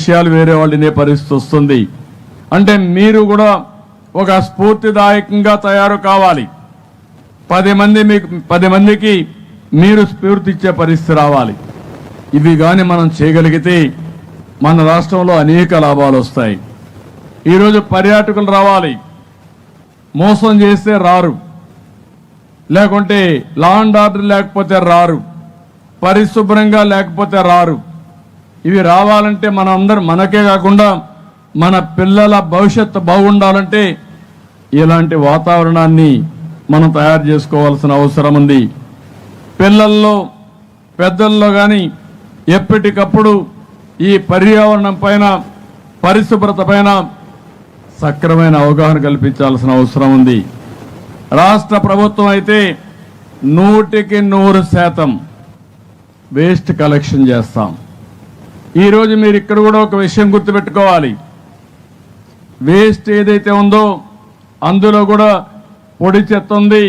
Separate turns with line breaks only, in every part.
విషయాలు వేరే వాళ్ళు వినే పరిస్థితి వస్తుంది. అంటే మీరు కూడా ఒక స్ఫూర్తిదాయకంగా తయారు కావాలి. 10 మందికి మీరు స్ఫూర్తి ఇచ్చే పరిస్థితి రావాలి. ఇవి కానీ మనం చేయగలిగితే మన రాష్ట్రంలో అనేక లాభాలు వస్తాయి. ఈరోజు పర్యాటకులు రావాలి, మోసం చేస్తే రారు, లేకుంటే లా అండ్ ఆర్డర్ లేకపోతే రారు, పరిశుభ్రంగా లేకపోతే రారు. ఇవి రావాలంటే మనకే కాకుండా మన పిల్లల భవిష్యత్తు బాగుండాలంటే ఇలాంటి వాతావరణాన్ని మనం తయారు చేసుకోవాల్సిన అవసరం ఉంది. పిల్లల్లో పెద్దల్లో కానీ ఎప్పటికప్పుడు ఈ పర్యావరణం పైన పరిశుభ్రత పైన సక్రమైన అవగాహన కల్పించాల్సిన అవసరం ఉంది. రాష్ట్ర ప్రభుత్వం అయితే 100% వేస్ట్ కలెక్షన్ చేస్తాం. ఈరోజు మీరు ఇక్కడ కూడా ఒక విషయం గుర్తుపెట్టుకోవాలి. వేస్ట్ ఏదైతే ఉందో అందులో కూడా పొడి చెత్త ఉంది,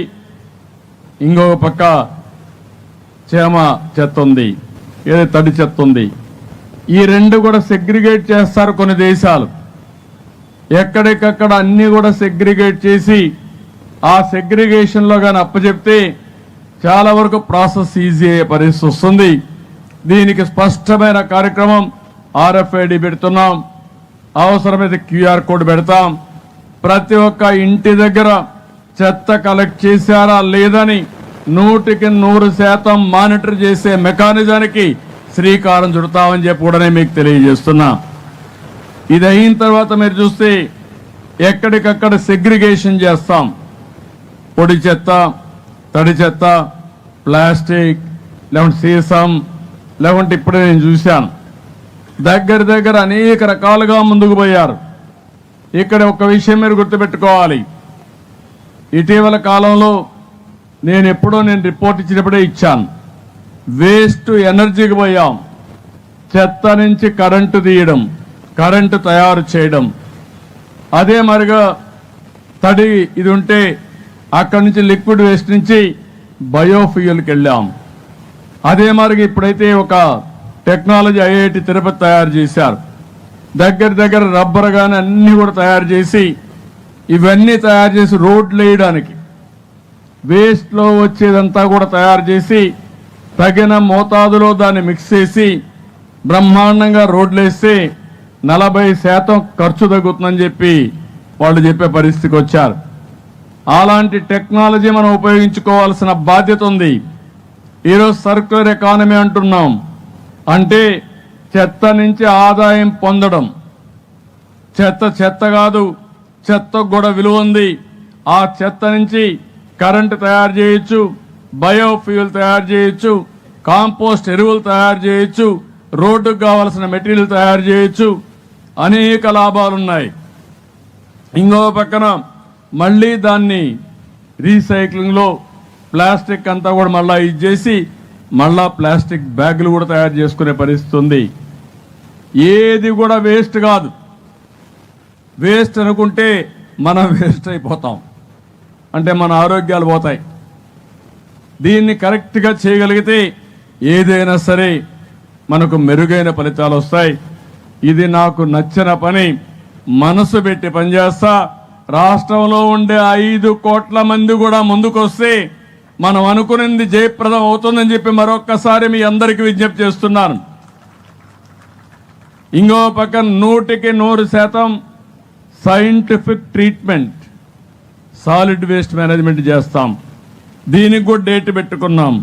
ఇంకొక పక్క చేమ చెత్త ఉంది, ఏదైతే తడి చెత్త ఉంది. ఈ రెండు కూడా సెగ్రిగేట్ చేస్తారు కొన్ని దేశాలు. ఎక్కడికక్కడ అన్ని కూడా సెగ్రిగేట్ చేసి ఆ సెగ్రిగేషన్లో కానీ అప్పచెప్తే చాలా వరకు ప్రాసెస్ ఈజీ అయ్యే పరిస్థితి వస్తుంది. దీనికి స్పష్టమైన కార్యక్రమం RFID పెడుతున్నాం, అవసరమైతే QR కోడ్ పెడతాం. ప్రతి ఒక్క ఇంటి దగ్గర చెత్త కలెక్ట్ చేశారా లేదని 100% మానిటర్ చేసే మెకానిజానికి శ్రీకారం చుడతామని చెప్పి కూడా మీకు తెలియజేస్తున్నా. ఇది అయిన తర్వాత మీరు చూస్తే ఎక్కడికక్కడ సెగ్రిగేషన్ చేస్తాం. పొడి చెత్త, తడి చెత్త, ప్లాస్టిక్, లేకుంటే సీసం, లేకుంటే ఇప్పుడే నేను చూశాను దగ్గర అనేక రకాలుగా ముందుకు పోయారు. ఇక్కడ ఒక విషయం మీరు గుర్తుపెట్టుకోవాలి. ఇటీవల కాలంలో నేను రిపోర్ట్ ఇచ్చినప్పుడే ఇచ్చాను. వేస్ట్ ఎనర్జీకి పోయాం. చెత్త నుంచి కరెంటు తీయడం, కరెంటు తయారు చేయడం. అదే మరిగా తడి ఇది ఉంటే అక్కడి నుంచి లిక్విడ్ వేస్ట్ నుంచి బయోఫ్యూయల్కి వెళ్ళాం. అదే మరిగా ఇప్పుడైతే ఒక టెక్నాలజీ IIT తిరుపతి తయారు చేశారు. దగ్గర రబ్బర్ కానీ అన్నీ కూడా తయారు చేసి ఇవన్నీ తయారు చేసి రోడ్లు వేయడానికి వేస్ట్లో వచ్చేదంతా కూడా తయారు చేసి తగిన మోతాదులో దాన్ని మిక్స్ చేసి బ్రహ్మాండంగా రోడ్లు వేస్తే 40% ఖర్చు తగ్గుతుందని చెప్పి వాళ్ళు చెప్పే పరిస్థితికి వచ్చారు. అలాంటి టెక్నాలజీ మనం ఉపయోగించుకోవాల్సిన బాధ్యత ఉంది. ఈరోజు సర్క్యులర్ ఎకానమీ అంటున్నాం. అంటే చెత్త నుంచి ఆదాయం పొందడం. చెత్త కాదు, చెత్తకు కూడా విలువ ఉంది. ఆ చెత్త నుంచి కరెంటు తయారు చేయొచ్చు, బయోఫ్యూయల్ తయారు చేయొచ్చు, కాంపోస్ట్ ఎరువులు తయారు చేయొచ్చు, రోడ్డుకు కావాల్సిన మెటీరియల్ తయారు చేయొచ్చు. అనేక లాభాలున్నాయి. ఇంకో పక్కన మళ్ళీ దాన్ని రీసైక్లింగ్లో ప్లాస్టిక్ అంతా కూడా మళ్ళీ ఇది చేసి మళ్ళా ప్లాస్టిక్ బ్యాగులు కూడా తయారు చేసుకునే పరిస్థితి ఉంది. ఏది కూడా వేస్ట్ కాదు. వేస్ట్ అనుకుంటే మనం వేస్ట్ అయిపోతాం, అంటే మన ఆరోగ్యాలు పోతాయి. దీన్ని కరెక్ట్గా చేయగలిగితే ఏదైనా సరే మనకు మెరుగైన ఫలితాలు వస్తాయి. ఇది నాకు నచ్చిన పని, మనసు పెట్టి పనిచేస్తా. రాష్ట్రంలో ఉండే 5 కోట్ల మంది కూడా ముందుకొస్తే మనం అనుకున్నది జయప్రదం అవుతుందని చెప్పి మరొక్కసారి మీ అందరికీ విజ్ఞప్తి చేస్తున్నాను. ఇంకో పక్కన 100% scientific treatment, solid waste management చేస్తాం. దీనికి కూడా డేట్ పెట్టుకున్నాం.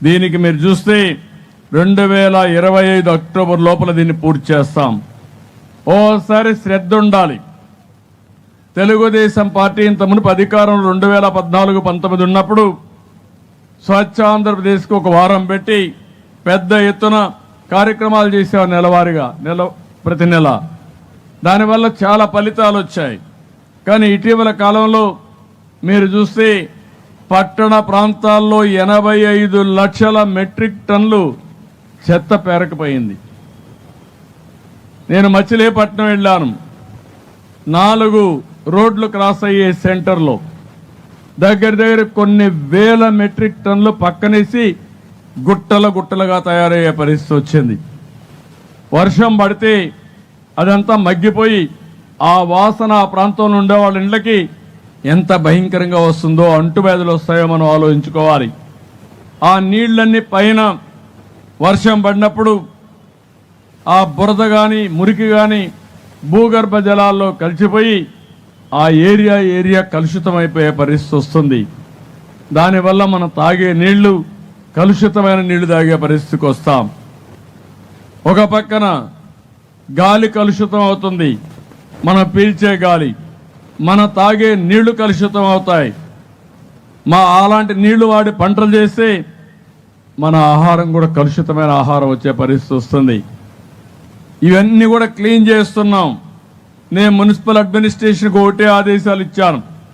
దీనికి మీరు చూస్తే 2025 అక్టోబర్ లోపల దీన్ని పూర్తి చేస్తాం. ఓసారి శ్రద్ధ ఉండాలి. తెలుగుదేశం పార్టీ ఇంతకుముందు అధికారం 2014-19 ఉన్నప్పుడు స్వచ్ఛ ఆంధ్రప్రదేశ్కి ఒక వారం పెట్టి పెద్ద ఎత్తున కార్యక్రమాలు చేసేవారు నెలవారీగా, ప్రతి నెల. దానివల్ల చాలా ఫలితాలు వచ్చాయి. కానీ ఇటీవల కాలంలో మీరు చూస్తే పట్టణ ప్రాంతాల్లో 85 లక్షల మెట్రిక్ టన్నులు చెత్త పేరకపోయింది. నేను మచిలీపట్నం వెళ్ళాను. 4 రోడ్లు క్రాస్ అయ్యే సెంటర్లో దగ్గర కొన్ని వేల మెట్రిక్ టన్నులు పక్కనేసి గుట్టలుగా తయారయ్యే పరిస్థితి వచ్చింది. వర్షం పడితే అదంతా మగ్గిపోయి ఆ వాసన ఆ ప్రాంతంలో ఉండే వాళ్ళ ఇళ్ళకి ఎంత భయంకరంగా వస్తుందో, అంటువ్యాధులు వస్తాయో మనం ఆలోచించుకోవాలి. ఆ నీళ్ళన్నీ పైన వర్షం పడినప్పుడు ఆ బురద కానీ మురికి కానీ భూగర్భ జలాల్లో కలిసిపోయి ఆ ఏరియా కలుషితమైపోయే పరిస్థితి వస్తుంది. దానివల్ల మనం తాగే నీళ్లు కలుషితమైన నీళ్లు తాగే పరిస్థితికి వస్తాం. ఒక పక్కన గాలి కలుషితం అవుతుంది, మనం పీల్చే గాలి, మన తాగే నీళ్లు కలుషితం అవుతాయి. అలాంటి నీళ్లు వాడి పంటలు చేస్తే మన ఆహారం కూడా కలుషితమైన ఆహారం వచ్చే పరిస్థితి వస్తుంది. ఇవన్నీ కూడా క్లీన్ చేస్తున్నాం. నేను మున్సిపల్ అడ్మినిస్ట్రేషన్కి ఒకటే ఆదేశాలు ఇచ్చాను.